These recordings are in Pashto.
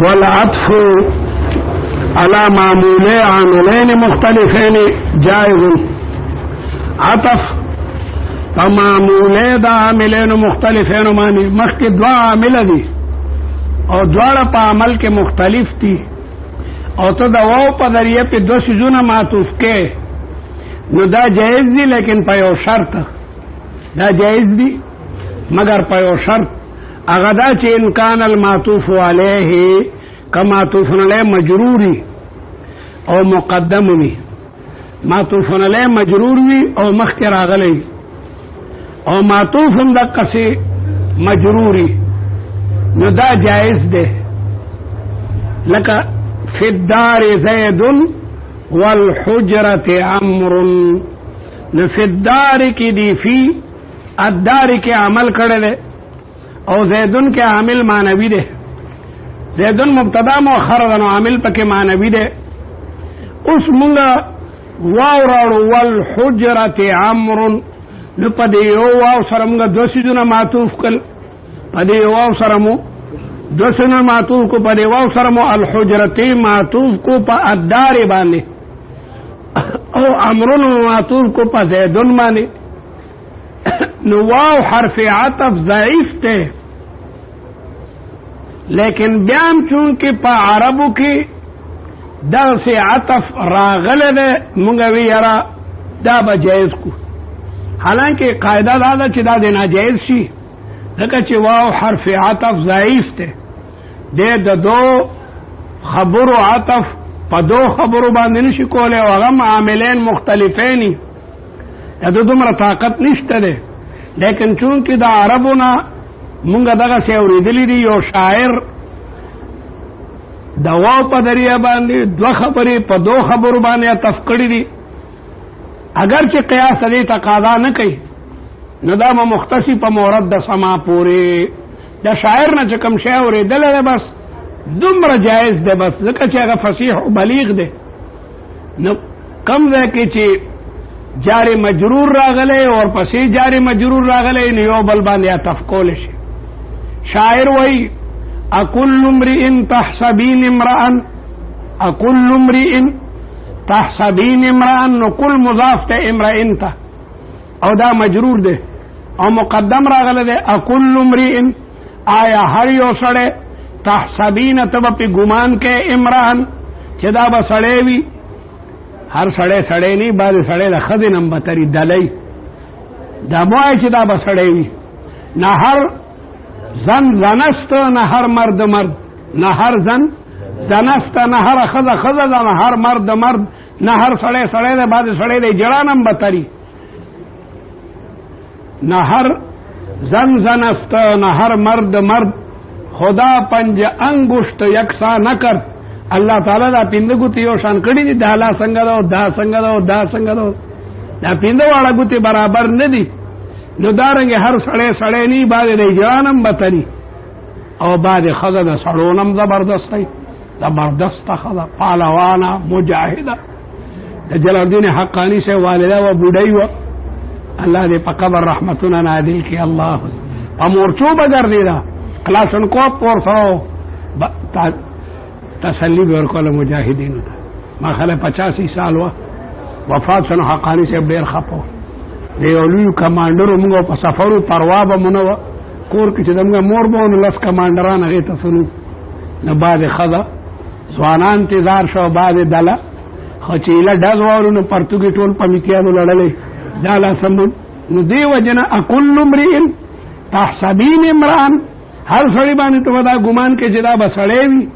والعطف على معمولي عاملين مختلفين جائز. عطف په معمولي د عاملين مختلفين باندې مخکې دوه عامل دي او دواړه په عمل کې مختلف دي او ته د واو په ذریعه په دوه سيزونه معطوف کې نو دا جائز دي، لیکن په یو شرط. دا جائز دي مگر په یو شرط، هغه دا چې ان کان المعطوف علیه کمعطوف علیه مجروری او مقدم وي. معطوف علیه مجرور وي او مخکې راغلی او معطوف هم دقسې مجروری، نو دا جائز ده. لکه فی الدار زید والحجرة عمر، نو فی الدار کی دی فی الدار کے عمل کړه ده او زیدن کے عامل معنوی ده. زیدن مبتدا مؤخر ده نو عامل پکې معنوی ده. اوس مونږه واو راړو والحجرة عمر، نو په دې یو واو سره مونږ دوه سيزونه معطوف کړل. په دې واو سره مو دوه سيزونه معطوف کو، په دې واو سره مو الحجرة معطوف کو په الدار باندې او عمرن معطوف کو په زیدن باندې. نو واو حرف عطف ضعیف ته، لیکن بیان چونکه په عربو کې دا سے عطف راغله ده مونږ وی یاره دا به جایز کو. حالانکه قاعده دا ده چې دا د ناجایز شي، ځکه چې واو حرف عطف ضعیف ته، د دو خبرو عطف په دو خبرو باندې نشي کولی او هغه عاملین مختلفین د دومره طاقت نشته ده. لیکن چونکه د عربونه مونږ دغسې اورېدلي دي، یو شاعر د واو په ذریعه باندې دوه خبرې په دو خبرو باندې عطف کړي دي، اگر چې قیاس دې تقاضا نه کوي نو دا به مختصي په مورد د سما پورې د شاعر نه چې کوم شی اورېدلی دی بس دومره جایز دی، بس ځکه چې هغه فصیح او بلیغ دی. نو کم ځای کې چې جار مجرور راغلی اور پسې جار مجرور راغلی نو یو بل باندې عطف کولی شي. شاعر وایي اکل امرئ تحسبین امرأ، اکل امرئ تحسبین امرأ، نو کل مضاف ته امرئ ته او دا مجرور دی او مقدم راغلی دی اکل امرئ، آیا هر یو سړی تحسبین ته به پې ګمان کې امرأ چې دا به سړی وي. هر سړی سړی نه، بعضې سړی د ښځې نه هم بتري دلی دا مه وایه چې دا به سړی وي. نه هر زن زنست، نه هر مرد مرد، نه هر زن زنست، نه هر ښځه ښځه ده، نه هر مرد مرد، نه هر سړی سړی ده، بعضې سړی د جړا نه هم بتري. نه هر زن زنست، نه هر مرد مرد، خدا پنج انگشت یکسا نکرد. الله تعالی دا پنځه ګوتې یو شان کړي دي، دا لا څنګه ده او دا څنګه ده او دا څنګه ده، دا پنځه واړه ګوتې برابر نه دي. نو دارنګې هر سړی سړی نه، بعضې د جان هم بتري او بعضې ښځه د سړو نه هم زبردست دی، زبردسته ښځه پهلوانه مجاهده. د جلال الدین حقاني صاحب والده وه، بوډۍ وه، الله دې په قبر رحمتونه نادل کړي. الله په مورچو به ګرځېده، کلاشنکوف ورسره تسلی به ورکوله مجاهدینو ته. ما خیال 85 سال وه وفات شنو. حقاني صاحب ډېر خفه و، د یو لوی کمانډر موږ په سفر و، پروا به مو نه وه کور کې چې زموږ مور به نو 10 کمانډران هغې ته سنو. نو بعضې ښځه ځوانان انتظار شو، بعضې ډله خو چې ایله ډز واورو نو پرتوګې ټول په میتیانو لړلی دا لا سمون. نو دې وجه نه اکل امرئ تحسبین امرأ، هر سړي باندې ته به دا ګمان کې چې دا به سړی وي.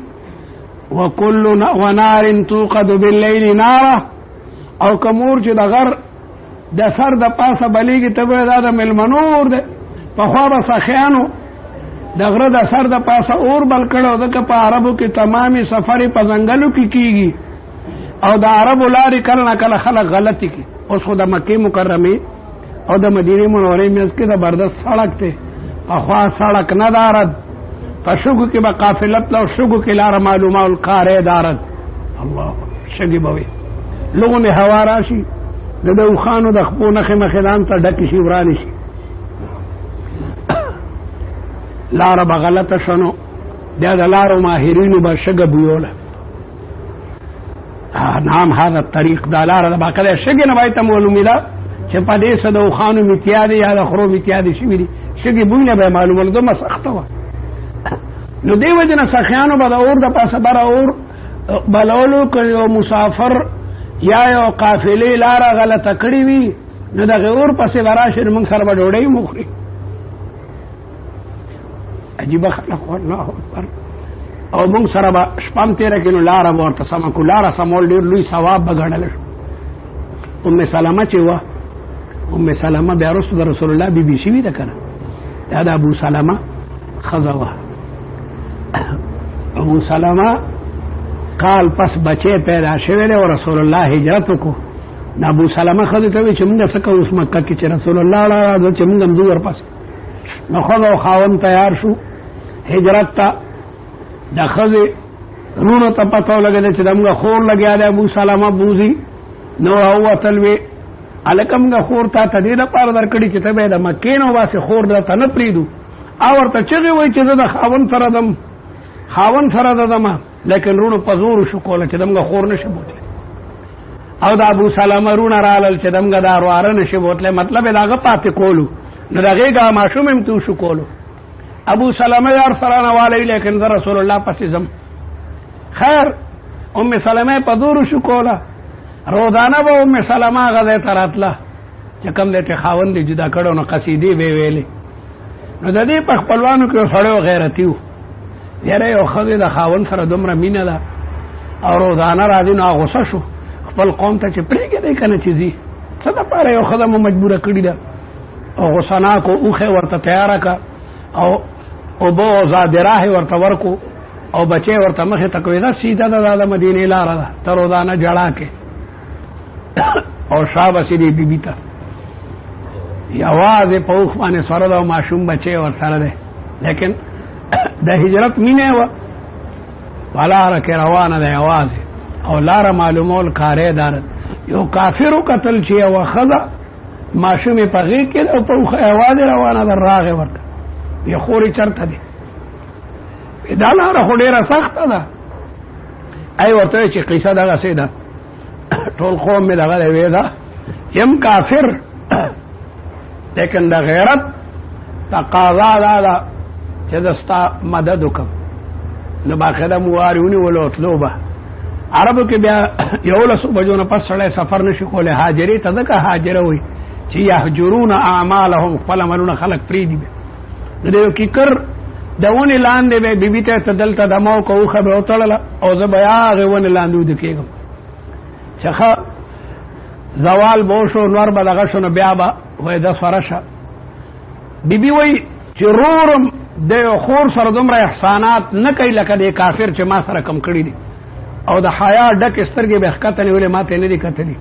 وکل ونار توقد باللیل ناره، او که مور چې د غر د سر د پاسه بلیږي ته به دا د مېلمنور دی. پخوا به سخیانو د غره د سر د پاسه اور بل کړی، ځکه په عربو کې تمامي سفرې په ځنګلو کې کېږي او د عربو لارې کله نه کله خلک غلطې کړي. اوس خو د مکې مکرمې او د مدینې منورې منځ کې زبردست سړک دی، پخوا سړک نه دارد، په شګو کې به قافله تله، شګو کې لاره معلومه القارې دارد. الله شګې به وي، لغونې هوا راشي د اوښانو د خپو نښې مخې ځان ته ډکې شي ورانې شي. لاره به غلطه شنو بیا د لارو ماهرینو به شګه بویوله. نام هذا الطریق، دا لاره د باقاعده شګې نه باید ته معلومې ده چې په دې څه د اوښانو میتیا دی یا د خرو میتیا دی شوي دي. شګې بوی نه به یې معلومول، دومره سخته وه. نو دې وجې نه سخیانو به د اور د پاسه بره اور بلولو که یو مسافر یا یو قافلې لاره غلطه کړې وي نو دغې اور پسې به راشي نو موږ سره به ډوډۍ وخوري. عجیبه خلق، الله اکبر. او موږ سره به شپه هم تېره کړي نو لاره به ورته سمه کړو. لاره سمول ډېر لوی ثواب به ګڼلی شو. ام سلمه چې وه، ام سلمه بیا وروسته د رسول الله بیبي شوي ده که نه، دا د ابو سلمه ښځه وه. ابو سلمه کال پس بچی پیدا شوی دی او رسول الله هجرت وکړو. نو ابو سلمه ښځې ته وایي چې موږ څه کوو اوس مکه کې چې رسول الله راځه چې موږ هم ځو ورپسې. نو ښځه او خاوند تیار شو هجرت ته. د ښځې رونو ته پته ولګېده چې د موږ خور لګیا دی ابو سلمه بوځي. نو راووتل وې هلکه موږ خور تا ته دې دپاره درکړي چې ته به یې د مکې نه وباسې، خور درته نه پرېږدو. او ورته چغې وایي چې زه د خاوند سره دم، خاوند سره د دمه، لیکن رونو په زور شو کوله چې دمږه خور نشي بوتلی. او د ابو سلمه رونه رالل چې دمږه دا رواره نشي بوتلی، مطلب یې د هغه پاتې کولو. نو د هغې ګاه ماشوم هم تو شو کولو. ابو سلمه یار سره نه والی، لیکن زه رسول الله پسې ځم. خیر ام سلمه په زور شو کوله. روزانه به ام سلمه هغه ځای ته راتله چې کوم دی چې خاوند یې جدا کړی نو قصیدې به یې ویلې. نو د دې په خپلوانو کې یو سړی و غیرتي و. یاره یو ښځې د خاوند سره دومره مینه ده او روزانه راځي. نو غصه شو خپل قوم ته چې پرېږدی که نه چې ځي، څه دپاره یو ښځه مو مجبوره کړې ده. او غصناکو اوښې ورته تیاره کړه او اوبه او زادراح ورته ورکو او بچی ورته مخې ته کوي. دا سیده ده، دا د مدینې لاره ده، ته روزانه جړا کې او شابسې دې بیبي ته یوازې په اوښ باندې سوره ده او ماشوم بچی ورسره دی. لیکن د هجرت مینه وه په لاره کې روانه ده یوازې، او لاره معلومول کاری داره. یو کافر وکتل چې یوه ښځه ماشوم یې په غېږ کې ده او په اوښه یوازې روانه ده، راغې ورته یې خورې چېرته دی؟ دا لاره خو ډېره سخته ده. ای ورته وایي چې قیصه دغسې ده، ټول قوم مې دغه دی وی ده، یم کافر لیکن د غیرت تقاضا دا ده چې د ستا مدد وکړم. نو باقاعده موارې ونیولو او تلو به. عربو کې بیا 11 بجو نه پس سړی سفر نشي کولی. هاجرې ته ځکه هاجره وایي چې یهجرون اعمالهم، خپل عملونه خلک پرېږدي. نو د یو کیکر د ونې لاندې به بیبي ته ته دلته دمه وکړه، اوښه به وتړله او زه به هغې ونې لاندې وده کېږم چې ښه زوال به وشو، نور به دغه شو. نو بیا به وایي ده سوره شه. بیبي وایي چې رورم د یو خور سره دومره احسانات نه کوي لکه د کافر چې ما سره کم کړي دي. او د حیا ډک سترګې به یې ښکته نیولې، ما ته یې نه دي کتلي.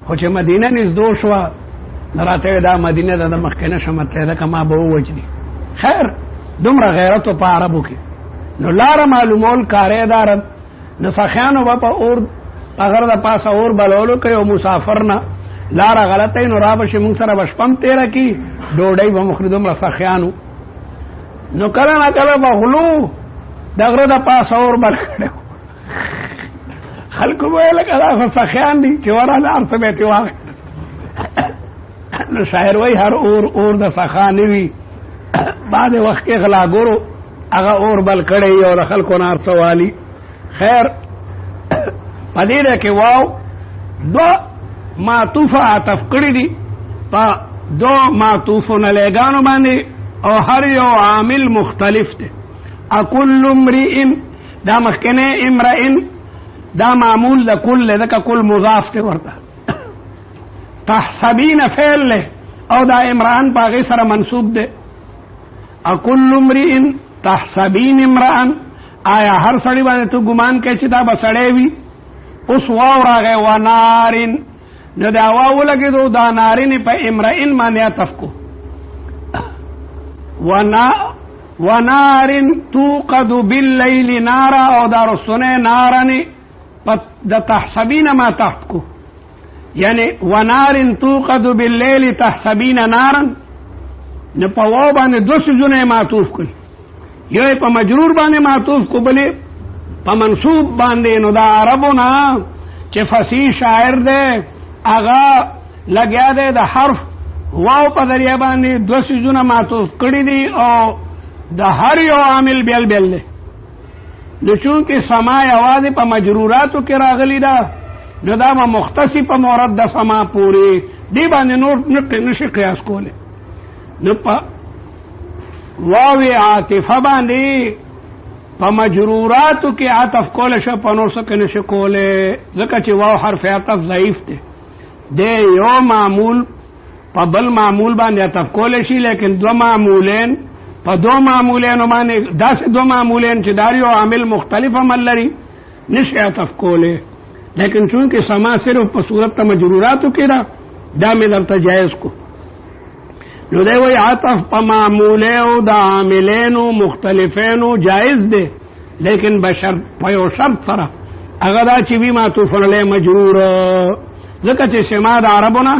خو چې مدینه نږدې شوه نو راته ویې دا مدینه ده، د مخکې نه شم تللی ځکه ما به ووجني. خیر دومره غیرت و په عربو کې. نو لاره معلومول کاری داره. نو سخیانو به په اور په غره د پاسه اور بلولو کوي او مسافر نه لاره غلطه وي نو را به شي موږ سره به شپه هم تېره کړي، ډوډۍ به مو خوري. دومره سخیانو. نو کله نه کله به غلو د غره د پاسه اور بل کړی، خلکو به ویل که دا خو سخیان دي چې ورغله هر څه به یې ترې واخېستل. نو شاعر وایي هر اور د سخا نه وي، بعد وخت کې غلاګورو هغه اور بل کړی او د خلکو نه هر څه والي. خیر په دې ده کې واو دوه معطوفه عطف کړي دي په دو معطوفو نلیګانو باندې او هر یو عامل مختلف دی. اکل امرئ دا مخکنه امرئ دا معمول د کل ده که کل مضاف دی ورته. تحسبین فعل له او دا امرئن په هغې سره منصوب دی. اکل امرئ تحسبین امرئن، آیا هر سړي باندې تو ګمان کوي چې دا به سړی وي؟ اوس واو راغی ونارن، نو دا واو ولګېدو دا نارن په امرئن باندې عطف کو. ونارن توقد باللیل نارا او دا رسونه نارن د تحسبین ما تحت کو، یعنی ونارن توقد باللیل تحسبین نارن. نو په واو باندې دو څیزونه معطوف کړي، یو په مجرور باندې معطوف کو بلې په منصوب باندې. نو دا عربونه چې فصیح شاعر دی هغه لګیا دی د حرف واو په ذریعه باندې دوه څیزونه معطوف کړي دي او د هر یو عامل بیل بیل دی. نو چونکې سما یوازې په مجروراتو کې راغلی ده نو دا به مختص په مورد د سما پورې دی باندې نور نشي قیاس کولی. نو په واو عاطفه باندې په مجروراتو کې عطف کولی شه په نور څه کې نشي کولی ځکه چې واو حرف عطف ضعیف دی. دی یو معمول په بل معمول باندې عطف کولی شي لیکن دو معمولین په دو معمولینو باندې داسې دو معمولین چې دار یو عامل مختلف عمل لري نشي عطف کولی. لیکن چونکې سما صرف په صورت ته مجروراتو کې ده دا مې درته جایز کو. نو دی وایي عطف په معمولینو د عاملینو مختلفینو جایز دی لیکن په یو شرط سره هغه دا چې وي معطوف علیه مجرور ځکه چې سما د عربونه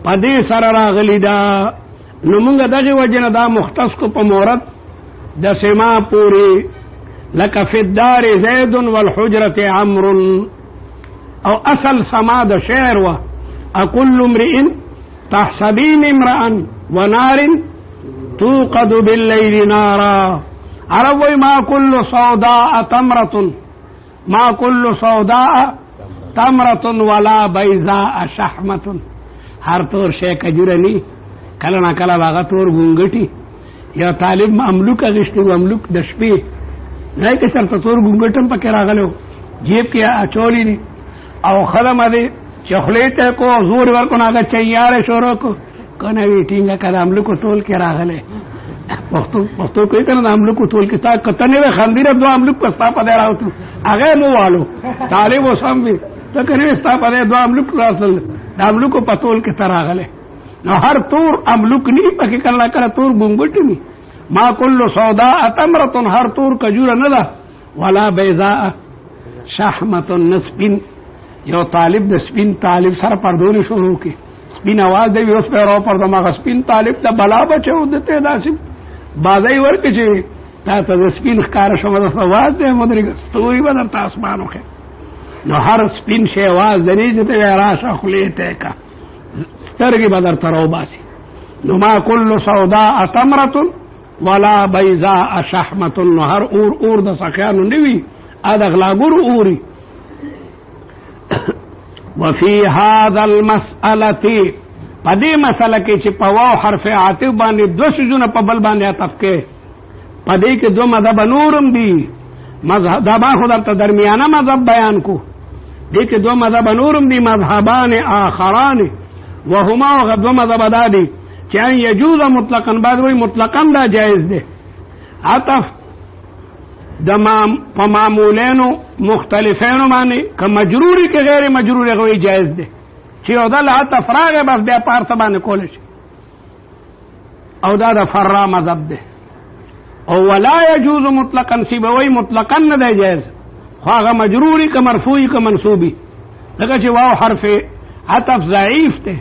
په دې سره راغلی ده. نو مونږ دغې وجې نه دا مختص کو په مورد د سما پورې لکه فی الدار زید والحجرة عمر او اصل سما د شعر و اکل امرئ تحسبین امرأ ونار توقد باللیل نارا. عرب وی ما کل سوداء تمرة ما کل سوداء تمرة ولا بیضاء شحمة. هر تور شی کجوره نی کله نا کله هغه تور ګونګټي یا طالب املوک اغشتي املوک د شپې نه کې سره تور ګونګټم پکې راغلو جیب کې اچولې دي او خدمه دي چاکلیټ کو زور ورکو نه هغه چیاره شروع کو کنه وی ټینګه کړه املوک ټول کې راغله پښتو کوي کنه املوک ټول کې تا کتنې و خندیره دو املوک په ستا په دی راوتو هغه مو والو طالب وسم وي ته کنه ستا په دی دو املوک راسل د املوکو په ټول کې تر راغله. نو هر تور املوک نی پکې کله کله تور ګونګټ نی. ما کل سوداء تمرة هر تور کجوره نه ده ولا بیضاء شحمة نسبین. یو طالب د سپین طالب سره پردونې شروع کی سپین आवाज دی اوس په راو پر دماغ سپین طالب ته بلا بچو دته داسې بازای ورکه چې تا ته سپین ښکار شوم د आवाज دی مدرک ستوري بدر تاسمانو کې. نو هر سپین شی आवाज دی چې ته راشه خلې ته کا سترګې بدر ترو باسي. نو ما کل سوداء تمرة ولا بیضاء شحمة. نو هر اور د سخیانو نوي ادغلا ګور اوري. وفي هذا المسألة پدې مسله کې چې په واو حرف عاطف باندې دو سيزونه په بل باندې عطف کې پدې کې دو مذهب نورم دي. مذهب دا ما خو درته درمیانه مذهب بیان کو دې کې دو مذهب نورم دي مذهبان آخران وهما دو مذهب دا دي چې ان يجوز مطلقا بعد وي مطلقا دا جائز دي عطف د په معمولینو مختلفینو باندې که مجروری که غیر مجروری غوی جایز دی چې یو دا له عطف راغی بس بیا په هر څه باندې کولی شي او دا د فرا مذهب دی. او ولا یجوز مطلقا سیبوی مطلقا نه دی جایز خو هغه مجروری که مرفوعی که منصوبی ځکه چې واو حرف عطف ضعیف دی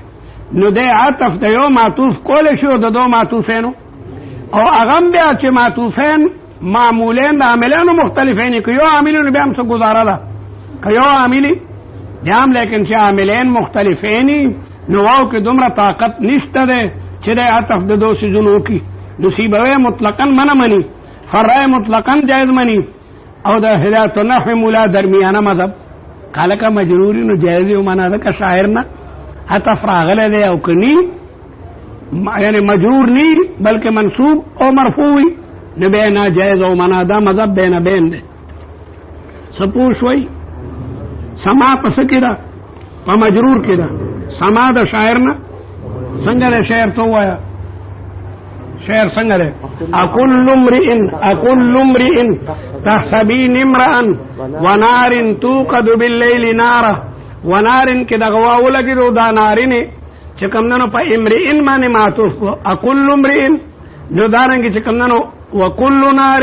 نو دی عطف د یو معطوف کولی شي او د دو معطوفینو او هغه بیا چې معطوفین معمولین د عاملینو مختلفین که یو عاملینو بیا هم څه گزاره ده که یو عاملی بیا هم لیکن چې عاملین مختلفین نو واو کې دومره طاقت نشته دی چې دی عطف د دو څیزونو وکړي. نو سیبوی مطلقا منه مني فرع مطلقا جایز مني او د هدایت النحو مولا درمیانه مذهب کله که مجروری نو جایز یو معنا ده که شاعر نه عطف راغلی دی او که نی یعنی مجرور نی بلکې منصوب او مرفوعی نو بیا ناجایز او معنا دا مذهب بین بین دی. سپوږ شوي سما په څه کې ده په مجرور کې ده سما د شاعر نه څنګه دی شعر ته ووایه شعر څنګه دی اکل امرئ تحسبین امرأ ونار توقد باللیل ناره ونار کې دغه واو لګېدو دا نارینې چې کمدنو په امرئ باندې معطوف کو اکل امرئ نو دارنګې چې کمدنو وكل نار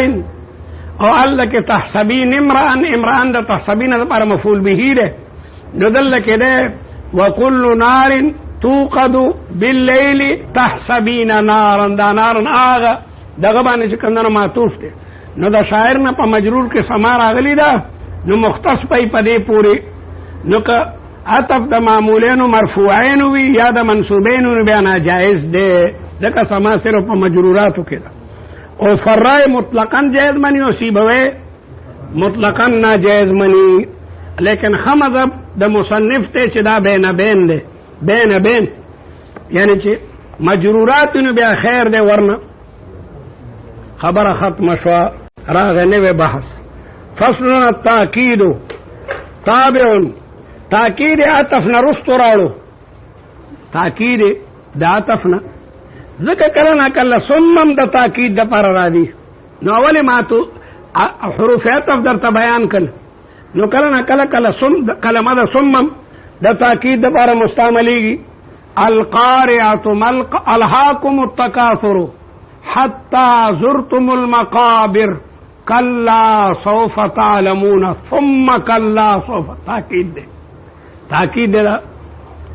او الله کې تحسبین امرأ د تحسبین لپاره مفعول به ده نو دل کې ده وكل نار توقد بالليل تحسبین نارا دا نار هغه دغه باندې چې کمدنو معطوف ده نو د شاعر نه په مجرور کې سما راغلی ده نو مختص پي په دې پورې نو که عطف د معمولینو مرفوعین وي یا د منصوبینو نو بیا ناجائز دی ځکه سما صرف په مجروراتو کې ده او فرای مطلقاً جائز منی او سیبوی مطلقاً ناجائز منی لیکن مذهب د مصنف ته چې دا بین بین دی بین بین یعنی چې مجرورات نو بیا خیر دی ورنه خبره ختمه شوه راغی نوی بحث فصل التاکید تابع تاکید عطف نه رستو راړو تاکید د عطف نه ځکه کله نه کله ثم د تاکید دپاره راځي نو اولې ما تو حروف عطف درته بیان کړل نو کله نه کله کلمه د ثم د تاکید دپاره مستعملیږي القارعة الهاكم التكاثر حتى زرتم المقابر كلا سوف تعلمون ثم كلا سوف تاکید ده تاکید ده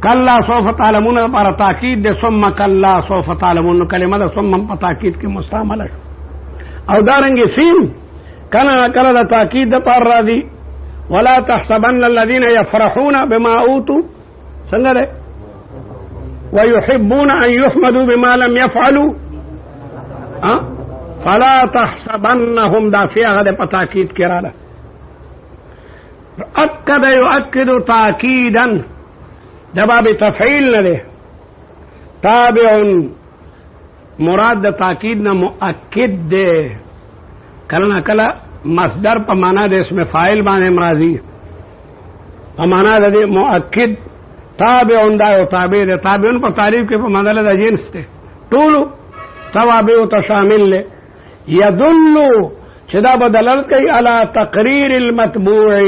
کلا سوف تعلمون پر تاکید ده ثم کلا سوف تعلمون کلمه ده ثم په تاکید کې مستعمله او دارنګ سین کله کله د تاکید ده پر راځي ولا تحسبن الذين يفرحون بما اوتوا څنګه ده ويحبون ان يحمدوا بما لم يفعلوا فلا تحسبنهم دافعه ده په تاکید کې راځي اکد یؤکد تاکیدا د باب تفعیل نه ده تابع مراد د تاکید نه مؤکد ده کله نه کله مصدر په معنا د اسم فاعل باندې راځي په معنا د مؤکد تابع دا او تابع ده تابعون په تعریف کې په معنا د جنس ده ټول توابع ته شامل له يدل چې دا بدلالت کوي علی تقریر المتبوع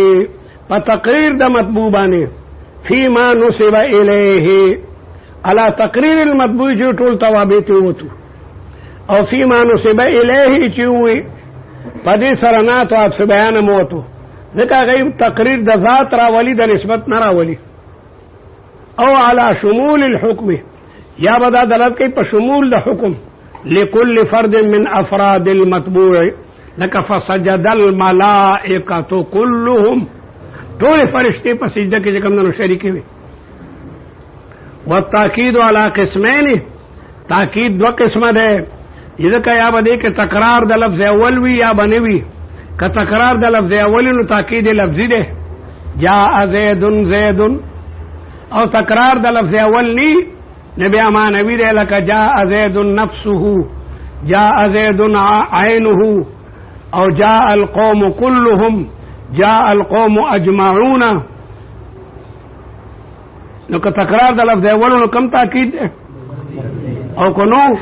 په تقریر د مطبوع باندې فيما نسب الیه علی تقریر المطبوع چې ټول توابع ته وته او فيما نسب الیه چې وي په دې سره نات او عطف بیان موته ځکه غیب تقریر د ذات راولي د نسبت نه راولي او علی شمول الحكم یا بدا دلالت کوي په شمول د حکم لكل فرد من افراد المتبوع لك فسجد الملائكة كلهم ټول فرشتي په سجده کې کوم نو شریک وي والتاکید علی قسمین تاکید دو قسمه ده ځکه یا به کې تکرار د لفظ اول وي یا بنوي که تکرار د لفظ اول نو تاکید لفظي ده جاء زید زید او تکرار د لفظ اول ني نبی معنوی ده لکه جاء زید نفسه جاء زید عینه او جاء القوم كلهم جاء القوم اجمعون نو که تکرار د لفظ اول نو کم تاکید ده او کنو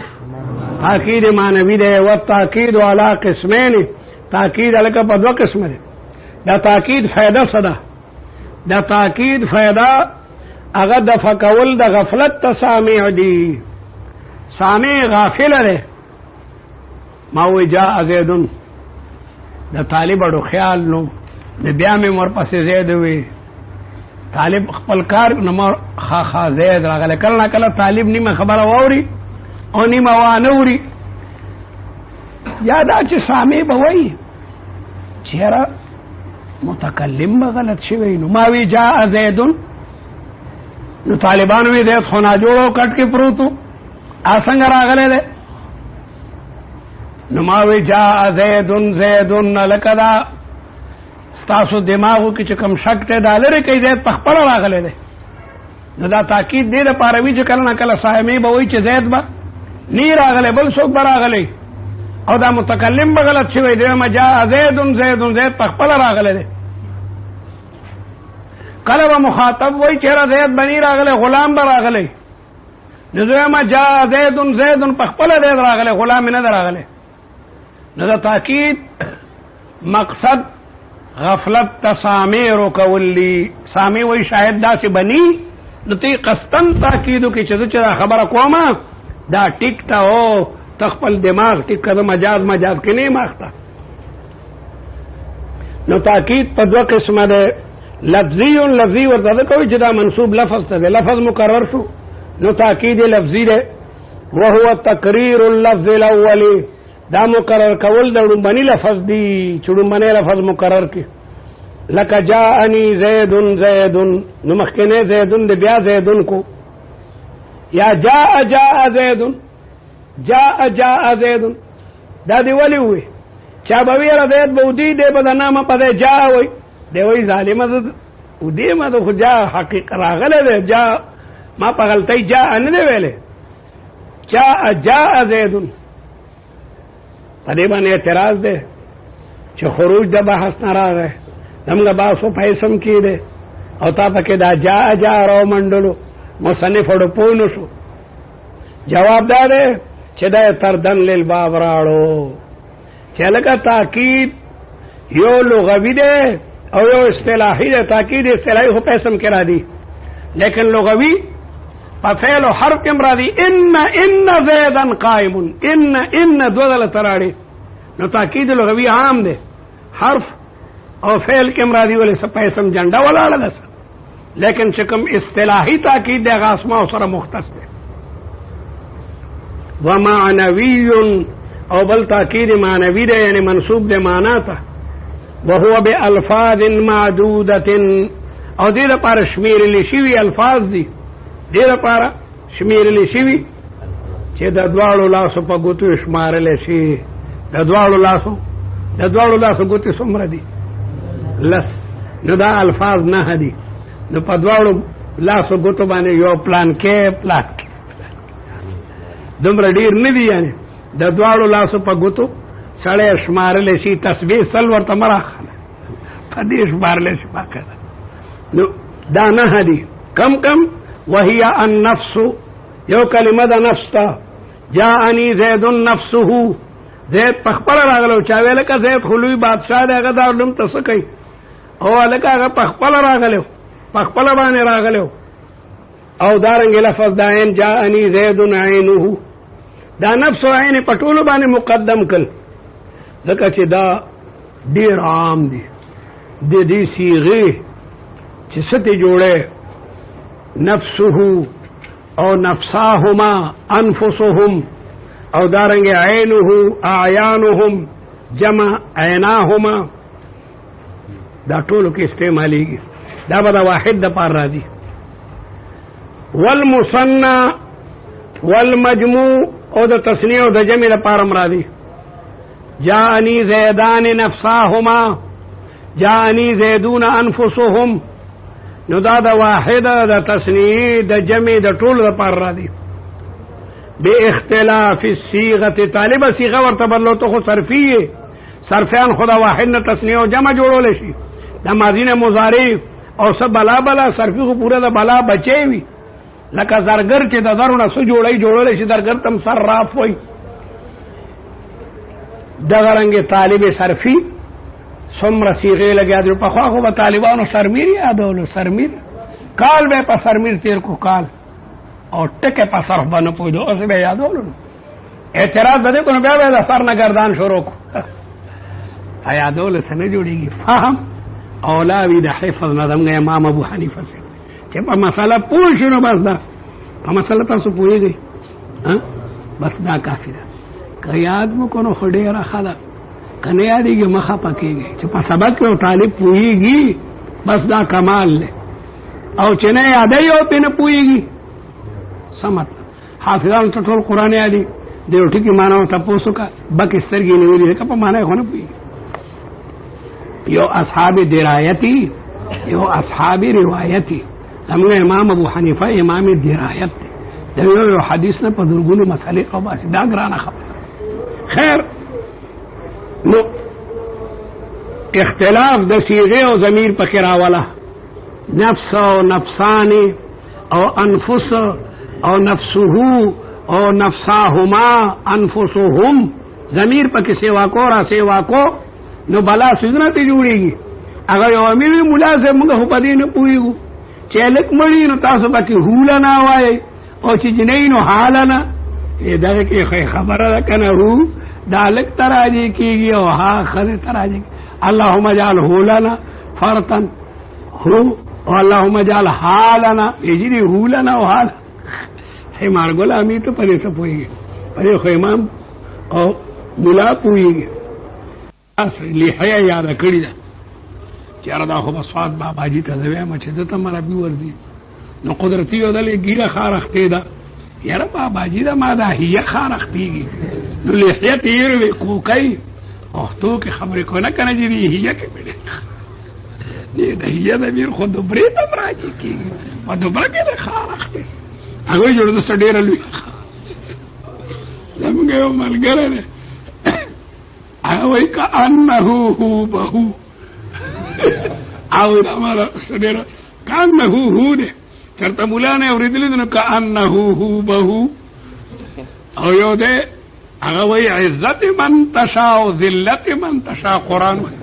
تاکید معنوی ده والتاکید علی قسمین تاکید علی په دوه قسمه ده دا تاکید فائدہ صدا دا تاکید فائدہ اگر د فکول د غفلت تسامع دی سامع غافل ده ما وی جاء زیدن د طالب اړو خیال نو د بیا مې ورپسې زید وی طالب خپل کار نو خا زید راغله کله کله طالب نیمه خبره ووري او نیمه وانوري یادا چې سامع به وای چیرې متکلم به غلط شوی نو ما وی جاء زیدن نو طالبان وی زید خو نه جوړو کټ کې پروتو اسنګ راغله ده نو ما وی جاء زیدن زیدن لکدا ستاسو دماغو کې چې کوم شک ته دالره کوي زید په خپل راغله ده نو دا تاکید دی د پاروي چې کله نه کله صاحبې به وای چې زید به نی راغله بل څوک به راغله او دا متکلم به غلط شوی دی ما جاء زیدن زیدن زید په خپل راغله ده کله به مخاطب وای چیرې زید بنی راغله غلام به راغله نو ما جاء زیدن زیدن په خپل زید راغله غلام نه راغله نو دا تاکید مقصد غفلت تسامیر کولی سامع وای شاید داسې بنی نو تی قصدن تاکیدو کې چې خبره کومه دا ټیک تا او تخپل دماغ ټیک کړه مجاز کې نه ماخته نو تاکید په دوه قسمه ده لفظی ورته کوي چې دا منصوب لفظ ته لفظ مکرر شو نو تاکید لفظی ده وهو تقریر اللفظ الاول دا مقرر کول د ړومبني لفظ دی چې ړومبنی لفظ مقرر کی لکه جاءنی زیدن زیدن نو مخکنی زیدن دی بیا زیدن کو یا جاء زیدن جاء زیدن دا دی ولی ہوئی چا بویر زید بودی دے بدا نام پدے جا ہوئی دے وی ظالمہ دی ما دو خود جا حقیق راغلے دے جا ما پا غلطی جا اندے ویلے جا زیدن پدے بان اعتراض دے چا خروج دا بحث نرا گئے دمگا باسو پیسم کی دے او تا پاکی دا جا رو منڈلو مصنف اڑو پونشو جواب دا دے چا دا تردن للباب راڑو چا لگا تاکید یو لغوی دے او یو اصطلاحی دے تاکید اصطلاحی خو پیسم کرا دی لیکن لغوی پا فعل و حرف کم را دی ان زیدن قائمون ان دو دل تراڑی نو تاکید لغوی عام دے حرف او فعل کم را دی ولی سا پیسم جنڈا والا لگا سا لیکن چکم اصطلاحی تاکید دے غاسمہ و سر مختص دے ومعنوی او بل تاکید معنوی دے یعنی منصوب دے معنی تا وهو بألفاظ معدودت او دیر پارا شمیر لشیوی الفاظ دی دیر پارا شمیر لشیوی چه دا دوارو لاسو پا گوتو شمار لشی دا دوارو لاسو گوتی سمر دی لس نو دا الفاظ نه دی نو پا دوارو لاسو گوتو بانے یو پلان کے دمرا دیر ندی یعنی دا دوارو لاسو پا گوتو سڑے شمار لشی تسبیح سلور تمرا خانا پدی شمار لشی باقی نو دا نه دی کم وہی النفس یو کلمہ دا نفس تا جاءنی زید نفسه زید پخپل راغلو چاوے لکا زید خلوی بادشاہ دے اگر دارلم تسکی او لکا اگر پخپل راغلو پخپل بانے راغلو او دارنگی لفظ دائن جاءنی زید عینه دا نفس و عین پٹولو بانے مقدم کل ذکر چی دا دیر عام دی سیغی چی ستی جوڑے نفسه او نفساهما انفسهم او دارنگ عینه اعیانهم جمع عیناهما دا ټولو کې استعمالی گی دا بدا واحد دا پار را دی والمثنى والمجموع او دا تثنیه او دا جمع دا پارم را دی جاءنی زیدان نفساهما جاءنی زیدون انفسهم نو دا واحد دا تثنیه دا جمع دا طول دا پار را دی بے اختلاف السیغت طالب سیغہ ورطبرلو تو خود صرفی ہے صرفیان خدا واحد نا تثنیه و جمع جوڑو لیشی دا ماضین مضارف اور سب بلا صرفی کو پورا دا بلا بچے ہوئی لکا زرگر چی دا درو نا سو جوڑو لیشی درگر تم صراف ہوئی دا غرنگ طالب صرفی سمر سیغے لگیا در پخوا کو با طالبانو سرمیر یادولو سرمیر کال بے پا سرمیر تیر کو کال اور ٹکے پا صرف بنو پویدو اسے بے یادولو اعتراض بدے کنو بے بے دا سر نگردان شروع کو یادولو سنے جوڑی گی فهم اولاوی دا حفظ ندم گئے امام ابو حنیفہ سے کہ پا مسئلہ پوچھنو بس دا پا مسئلہ تاسو پوئی گئی بس دا کافی دا کہ یاد مو کنو خڑیر خدا کنے یادی گی مخا پکے گئی چپا سبق میں طالب پوئی گی بس دا کمال لے او چنے یادی او پی پوئی گی سمت حافظان تطول قرآن یادی دیو ٹھیکی مانا ہوتا پوسو کا بک اس سرگی نویلی ہے کپا مانا ہے خونا پوئی گی یو اصحاب درایتی یو اصحاب روایتی زمانہ امام ابو حنیفہ امام درایت دیو یو حدیث نا پا درگونو مسئلے او باسی دا گرانا خبر خیر نو اختلاف د صیغه او ضمیر پکې راولا نفس او نفسانی او انفس او نفسه او نفساهما انفسهم ضمیر پکې سیوا کو نو بلا سجنه ته جوړیږي اگر یو امیر ملازم موږ په دې نه پوهیږو چې لک مړی نو تاسو پکې هولنا وای او چې جنینو حالنا دا کې خبره ده کنه هو دالک تراجی کی گی او ہاں خر تراجی اللہم اجعل لنا فرطا ہو او اللہم اجعل حالنا اجری ہو لنا و حال حمار غلامی تو پرے سب ہوئی گی پرے خو امام او ملا پوهیږي لحیه یاده کړې ده چې یاره دا خو به سواد باباجي ته زه وایم چې ده ته مربي ورځي نو قدرتي یو دلې ګیره خارختې ده یاره باباجي ده ما دا هیه خارختېږي نو لحیه تېر وي کوکۍ پښتو کې خبرې کو نه کنه چې دې هیه کې مې نه د هیه د میر خو دوبرې ته راځي کېږي په دوبره کې د خارختې هغوی جوړ دسته ډېره لوی زموږ یو ملګری دی هغه وایي کانه هو بهو او دا مالا ډېره کانه هو دی چېرته ملا نه اورېدلی دی نو کانه هو بهو او یو دی هغه وایي عزت من تشاء ذلت من تشاء قرآن وایي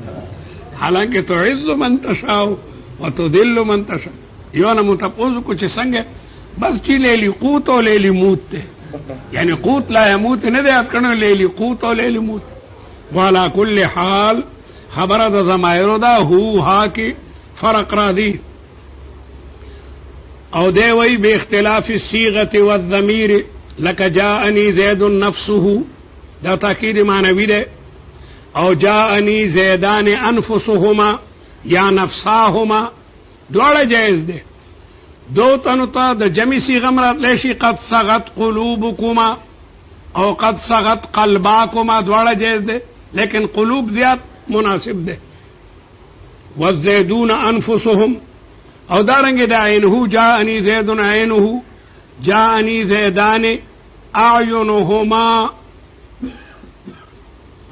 حالانکه تعز من تشاء وتذل من تشاء یو نه مو تپوس کو چې څنګه بس چې لیلی قوت او لیلی موت دی یعنی قوت لا يموت نه دی یاد کړنو لیلی قوت او لیلی موت وعلى كل حال خبره د ضمایرو دا هو ها کې فرق را دی او دی وی باختلاف الصيغه والضمير لك جاءني زيد نفسه دا تاکید معنوي دی او جاءني زيدان انفسهما یا نفساهما دواړه جائز دی دو تنو ته د جمع صيغه مراد شي قد صغت قلوبكما او قد صغت قلباكما دواړه جائز دی لیکن قلوب زیات مناسب ده والزيدون انفسهم او دارنګ د عینه جاءني زید عینه جاءني زیدان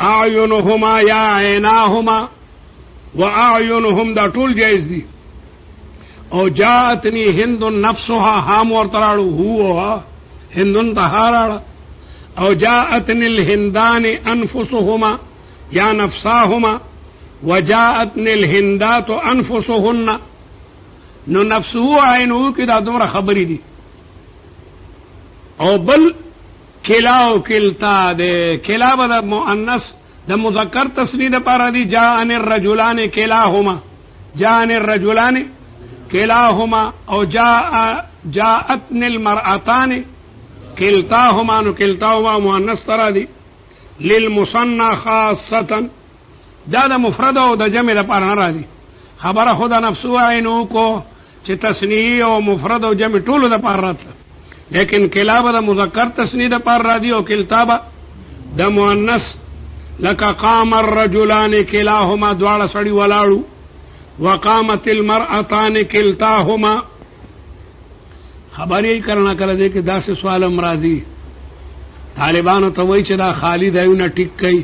اعینهما یا عیناهما واعینهم دا ټول جائز دي او جاءتني هند نفسها هام ورتراړو هو هندن طهارا او جاءتني الهندان انفسهما یا نفساهما وجاءتني الهندات انفسهن نو نفسه عینه کې دا دومره خبرې دي او بل کلا او کلتا ده کلا به د مؤنث د مذکر تسنید لپاره دي جاءني الرجلان كلاهما جاءني الرجلان كلاهما او جاءتني المرأتان كلتاهما نو كلتاهما مؤنث ترا دي للمصنع خاصة دا د مفرد او د جمع لپاره نه راځي خبره خدا نفسه عینو کو چې تسنیه او مفرد او جمع ټول لپاره راځي لیکن کلابه د مذکر تسنیه لپاره راځي او کلتابه د مؤنث لك قام الرجلان كلاهما دواړه سړي ولاړو وقامت المرأتان كلتاهما خبرې کرنا کله دې کې داسې سوال امراضي طالبانو ته وایي چې دا خالد ایونه ټیک کوي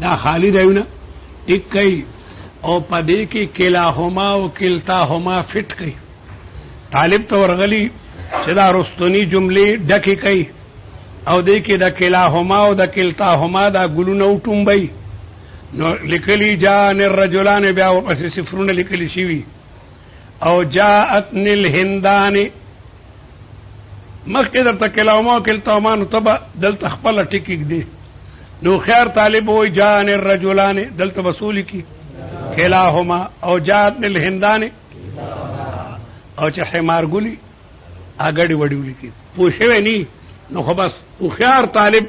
دا خالد ایونه ټیک کوي او پدې کې کلاهما او کلتاهما فټ کوي طالب ته ورغلی چې دا رستنی جملې ډکې کوي او دې کې د کلاهما او د کلتاهما دا ګلونه وټومبي نو لیکلي جاءني الرجلان بیا ورپسې صفرونه لیکلي شوي او جاءتني الهندان مخکې درته کلاهما او کلتاهما نو تبه دلته خپله ټیک دی نو خیر طالب وایي جاءني الرجلان دلته وصول کی کلاهما او جاءتني الهندان او چې حمار ګلی اګړی وړي ولیکي پوښوي نی نو خو بس خیر طالب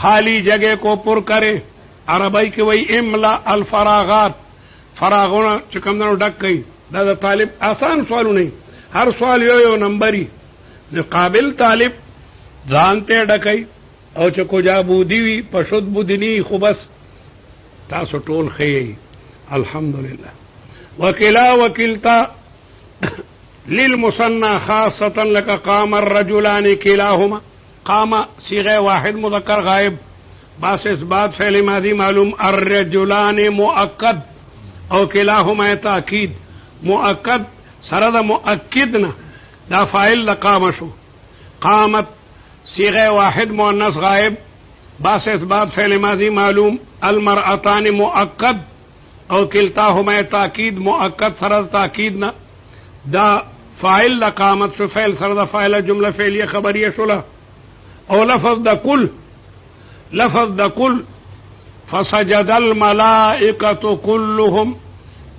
خالی جگہ کو پر کرے عربی کې وای املا الفراغات فراغونه چې کوم نو ډک کوي دا د طالب آسان سوالونه هر سوال یو نمبري د قابل طالب ځانته ډکای او چې کو جابو دی پښود بودنی خو بس تاسو ټول خی الحمدلله وکلا وکلتا للمصنع خاصة لك قام الرجلان كلاهما قام صيغه واحد مذكر غائب باس اثبات فعل ماضي معلوم الرجلان مؤكد او كلاهما تاكيد مؤكد سرد مؤكدنا دا فاعل لقام شو قامت صيغه واحد مؤنث غائب باس اثبات فعل ماضي معلوم المرأتان مؤكد او كلتاهما تاكيد مؤكد سرد تاكيدنا دا فاعل لقامت شو فعل سرد فاعل جمله فعليه خبريه شولا او لفظ دا كل فسجد الملائكة كلهم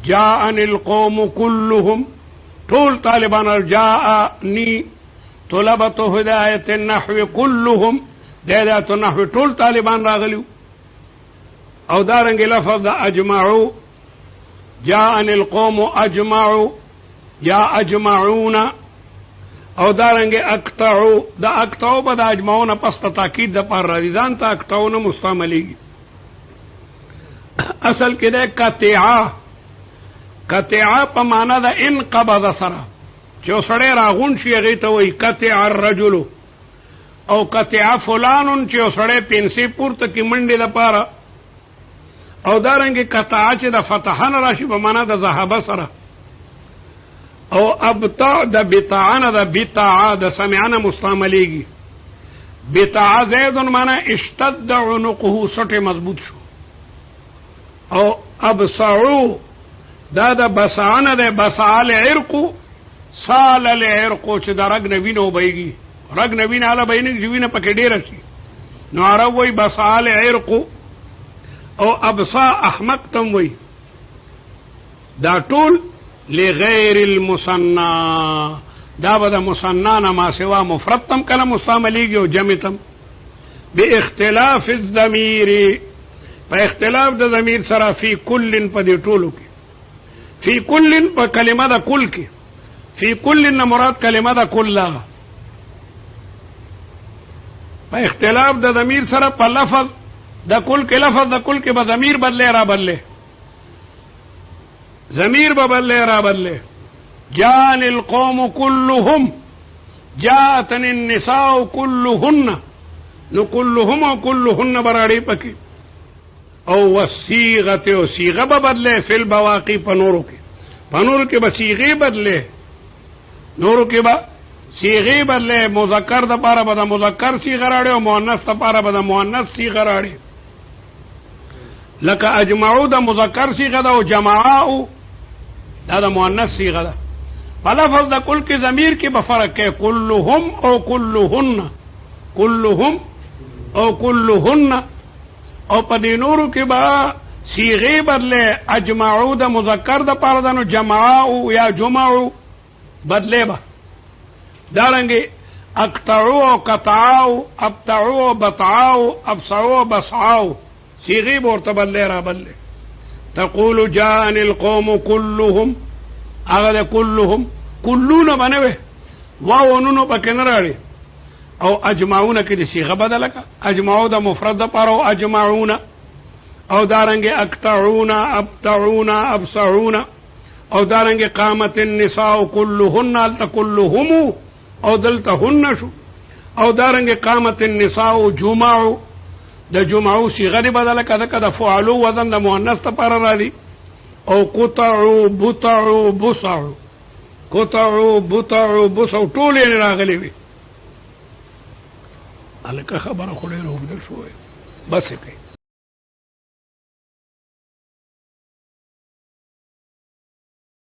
جاءني القوم كلهم طول طالبان جاءني طلبة هداية النحو كلهم د نحو ټول طالبان راغلیو. او دارنګ لفظ د اجمعو جاءني القوم اجمعوا یا اجمعون. او دارنګ اقطعو د اقطعو په د اجمعون پس تاکید د پر راځي ځان ته اقطعو نه مستعملېږي. اصل کې د قطعا په معنا د انقبض سره چې سړی راغون شي هغې ته وایي قطع الرجل. او قطع فلان چې سړی پنسې پورته کړي منډې دپاره. او دارنګې قطعه چې د فتحه نه راشي په معنا د ذهبه سره. او ابطع د بطعه نه د بطعه د سمعه نه مستعملېږي. بطعه زید معنا اشتد عنقه سټې مضبوط شو. او ابصعو دا د بسعه نه دی بسعه العرق سال العرق چې د رګ نه وینه وبهیږي. رګ نه وینه هله بهیږي چې وینه پکې ډېره شي نو عرب وایي بسعه العرق. او ابصا احمق تم وایي. دا ټول لغیر المثنى دا به د مثنى نه ما سوا مفرد تم کله مستعملېږي او جمع تم. باختلاف الضمیر په اختلاف د ضمیر سره فی کل په دې ټولو کې. فی کل په کلمه د کل کې فی کل نه مراد کلمه د کل ده. په اختلاف د ضمیر سره په لفظ د کل کې لفظ د کل کې به ضمیر بدلې را بدلې ضمیر به بدلې را بدلې. جاءني القوم كلهم جاءتني النساء كلهن نو كلهم او كلهن براړي پکې. او وصيغه او صيغه به بدلې فی البواقي په نورو کې به صيغه بدلې نورو کې به صيغه بدلې. مذکر د پاره به د مذکر صيغه راړي او مؤنث د پاره به د مؤنث صيغه راړي. لکه اجمعو د مذکر صيغه ده او جمعاء دا د مؤنث صيغه ده. په لفظ د کل کې ضمیر کې به فرق کوي. كلهم او كلهن كلهم او كلهن. او په دې نورو کې به صيغه بدلې. اجمعو د مذکر د پاره ده نو جمعاء یا جمعو بدلې به. دارنګې اقطعو او قطعاو ابتعو او بطعاو ابصعو او بصعاو صيغه به ورته بدلې را بدلې. تقول جاءني القوم كلهم هغه د كلهم كلونه به نه وي واو نونو پکې نه راړي. او اجمعونه کې د صيغه بدله کړه. اجمعو د مفرد دپاره او اجمعون. او دارنګې اقطعون ابتعون ابصعون. او دارنګې قامت النساء كلهن هلته كلهم او دلته هن شو. او دارنګې قامت النساء جمعو د جمعو صيغه دې بدله کړه د فعلو وزن د مؤنث دپاره راځي. او قطعو بطعو بصعو قطعو بطعو بصعو ټول یې راغلي وي. هلکه خبره خو ډېره اوږده شوې بس یې کوي.